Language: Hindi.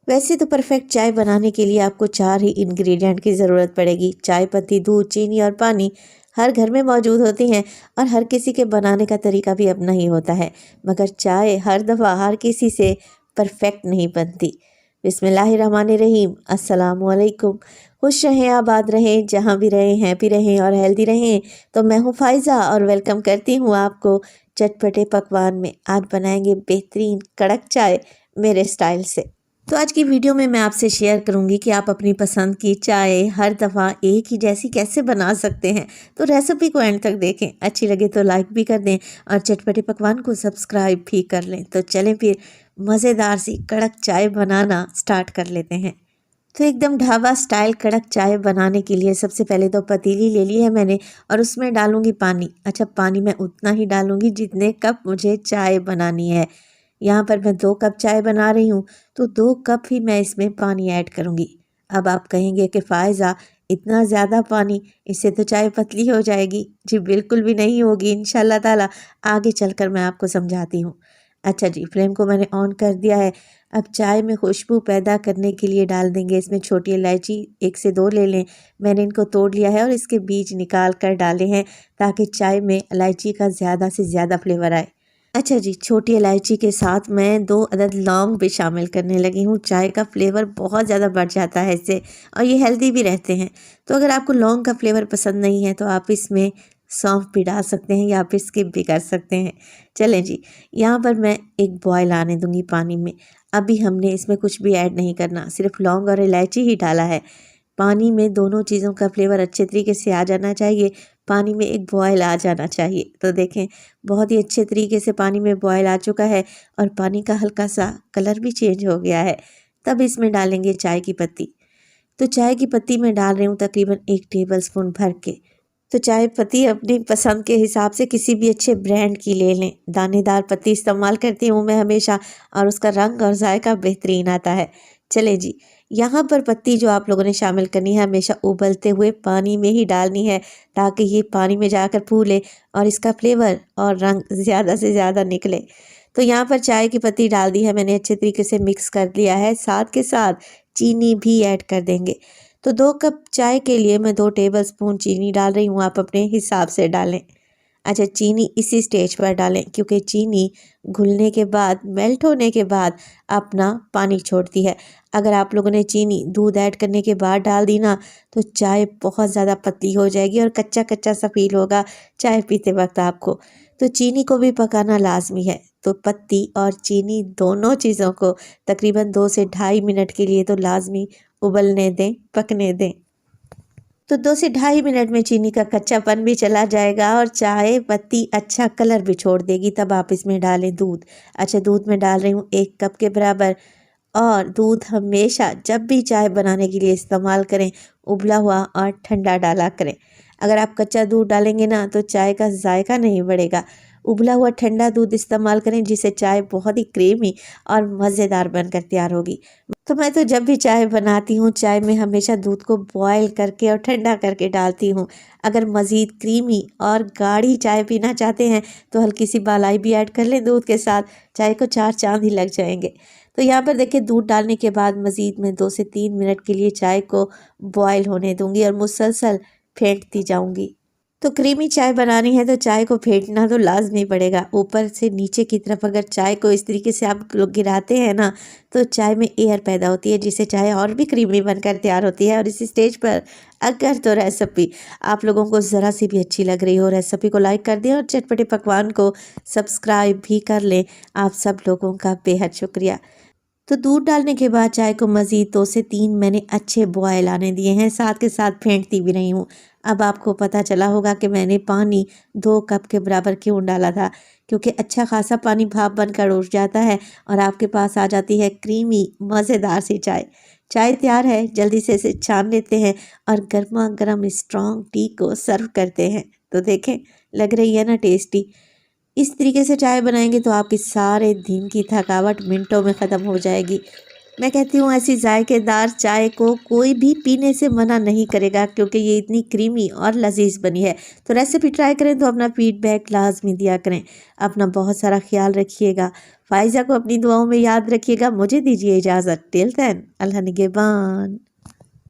वैसे तो परफेक्ट चाय बनाने के लिए आपको 4 ही इंग्रेडिएंट की ज़रूरत पड़ेगी। चाय पत्ती, दूध, चीनी और पानी हर घर में मौजूद होती हैं और हर किसी के बनाने का तरीका भी अपना ही होता है। मगर चाय हर दफ़ा हर किसी से परफेक्ट नहीं बनती। बिस्मिल्लाहिर्रहमानिर्रहीम, अस्सलामु अलैकुम। खुश रहें, आबाद रहें, जहाँ भी रहें, हैप्पी रहें और हेल्दी रहें। तो मैं हूँ फ़ाइज़ा और वेलकम करती हूँ आपको चटपटे पकवान में। आज बनाएंगे बेहतरीन कड़क चाय मेरे स्टाइल से। तो आज की वीडियो में मैं आपसे शेयर करूंगी कि आप अपनी पसंद की चाय हर दफ़ा एक ही जैसी कैसे बना सकते हैं। तो रेसिपी को एंड तक देखें, अच्छी लगे तो लाइक भी कर दें और चटपटे पकवान को सब्सक्राइब भी कर लें। तो चलें फिर मज़ेदार सी कड़क चाय बनाना स्टार्ट कर लेते हैं। तो एकदम ढाबा स्टाइल कड़क चाय बनाने के लिए सबसे पहले तो पतीली ले ली है मैंने और उसमें डालूंगी पानी। अच्छा, पानी मैं उतना ही डालूंगी जितने कप मुझे चाय बनानी है। यहाँ पर मैं 2 कप चाय बना रही हूँ, तो 2 कप ही मैं इसमें पानी ऐड करूँगी। अब आप कहेंगे कि फ़ायज़ा इतना ज़्यादा पानी, इससे तो चाय पतली हो जाएगी। जी बिल्कुल भी नहीं होगी इंशाल्लाह ताला, आगे चलकर मैं आपको समझाती हूँ। अच्छा जी, फ्लेम को मैंने ऑन कर दिया है। अब चाय में खुशबू पैदा करने के लिए डाल देंगे इसमें छोटी इलायची, 1 से 2 ले लें। मैंने इनको तोड़ लिया है और इसके बीज निकाल कर डाले हैं ताकि चाय में इलायची का ज़्यादा से ज़्यादा फ्लेवर आए। अच्छा जी, छोटी इलायची के साथ मैं 2 अदद लौंग भी शामिल करने लगी हूँ। चाय का फ्लेवर बहुत ज़्यादा बढ़ जाता है इससे और ये हेल्दी भी रहते हैं। तो अगर आपको लौंग का फ्लेवर पसंद नहीं है तो आप इसमें सौंफ भी डाल सकते हैं या फिर स्किप भी कर सकते हैं। चलें जी, यहाँ पर मैं एक बॉयल आने दूँगी पानी में। अभी हमने इसमें कुछ भी ऐड नहीं करना, सिर्फ लौंग और इलायची ही डाला है। पानी में दोनों चीज़ों का फ्लेवर अच्छे तरीके से आ जाना चाहिए, पानी में एक बॉयल आ जाना चाहिए। तो देखें, बहुत ही अच्छे तरीके से पानी में बॉयल आ चुका है और पानी का हल्का सा कलर भी चेंज हो गया है। तब इसमें डालेंगे चाय की पत्ती। तो चाय की पत्ती मैं डाल रही हूँ तकरीबन 1 टेबलस्पून भर के। तो चाय पत्ती अपनी पसंद के हिसाब से किसी भी अच्छे ब्रांड की ले लें। दानेदार पत्ती इस्तेमाल करती हूँ मैं हमेशा और उसका रंग और जायका बेहतरीन आता है। चलें जी, यहाँ पर पत्ती जो आप लोगों ने शामिल करनी है हमेशा उबलते हुए पानी में ही डालनी है ताकि ये पानी में जाकर फूले और इसका फ्लेवर और रंग ज़्यादा से ज़्यादा निकले। तो यहाँ पर चाय की पत्ती डाल दी है मैंने, अच्छे तरीके से मिक्स कर लिया है। साथ के साथ चीनी भी ऐड कर देंगे। तो 2 कप चाय के लिए मैं 2 टेबलस्पून चीनी डाल रही हूँ, आप अपने हिसाब से डालें। अच्छा, चीनी इसी स्टेज पर डालें क्योंकि चीनी घुलने के बाद, मेल्ट होने के बाद अपना पानी छोड़ती है। अगर आप लोगों ने चीनी दूध ऐड करने के बाद डाल दी ना तो चाय बहुत ज़्यादा पतली हो जाएगी और कच्चा कच्चा सा फील होगा चाय पीते वक्त आपको। तो चीनी को भी पकाना लाजमी है। तो पत्ती और चीनी दोनों चीज़ों को तकरीबन 2 से ढाई मिनट के लिए तो लाजमी उबलने दें, पकने दें। तो 2 से ढाई मिनट में चीनी का कच्चापन भी चला जाएगा और चाय पत्ती अच्छा कलर भी छोड़ देगी। तब आप इसमें डालें दूध। अच्छा, दूध में डाल रही हूँ 1 कप के बराबर और दूध हमेशा जब भी चाय बनाने के लिए इस्तेमाल करें उबला हुआ और ठंडा डाला करें। अगर आप कच्चा दूध डालेंगे ना तो चाय का जायका नहीं बढ़ेगा। उबला हुआ ठंडा दूध इस्तेमाल करें जिससे चाय बहुत ही क्रीमी और मज़ेदार बनकर तैयार होगी। तो मैं तो जब भी चाय बनाती हूँ चाय में हमेशा दूध को बॉयल करके और ठंडा करके डालती हूँ। अगर मज़ीद क्रीमी और गाढ़ी चाय पीना चाहते हैं तो हल्की सी मलाई भी ऐड कर लें दूध के साथ, चाय को 4 चांद ही लग जाएंगे। तो यहाँ पर देखिए, दूध डालने के बाद मज़ीद मैं 2 से 3 मिनट के लिए चाय को बॉयल होने दूँगी और मुसलसल फेंटती जाऊँगी। तो क्रीमी चाय बनानी है तो चाय को फेंटना तो लाजमी पड़ेगा। ऊपर से नीचे की तरफ अगर चाय को इस तरीके से आप लोग गिराते हैं ना तो चाय में एयर पैदा होती है जिससे चाय और भी क्रीमी बनकर तैयार होती है। और इसी स्टेज पर अगर तो रेसिपी आप लोगों को ज़रा सी भी अच्छी लग रही हो, रेसिपी को लाइक कर दें और चटपटे पकवान को सब्सक्राइब भी कर लें। आप सब लोगों का बेहद शुक्रिया। तो दूध डालने के बाद चाय को मज़ीद 2 से 3 मैंने अच्छे बॉयल आने दिए हैं, साथ के साथ फेंटती भी रही हूँ। अब आपको पता चला होगा कि मैंने पानी 2 कप के बराबर क्यों डाला था, क्योंकि अच्छा खासा पानी भाप बनकर उठ जाता है और आपके पास आ जाती है क्रीमी मज़ेदार सी चाय। चाय तैयार है, जल्दी से इसे छान लेते हैं और गर्मा गर्म स्ट्रॉन्ग टी को सर्व करते हैं। तो देखें, लग रही है ना टेस्टी। इस तरीके से चाय बनाएंगे तो आपकी सारे दिन की थकावट मिनटों में ख़त्म हो जाएगी। मैं कहती हूँ ऐसी जायकेदार चाय को कोई भी पीने से मना नहीं करेगा, क्योंकि ये इतनी क्रीमी और लजीज बनी है। तो रेसिपी ट्राई करें तो अपना फीडबैक लाजमी दिया करें। अपना बहुत सारा ख्याल रखिएगा। फ़ाइज़ा को अपनी दुआओं में याद रखिएगा। मुझे दीजिए इजाज़त। टिल देन, अल्लाह निगहबान।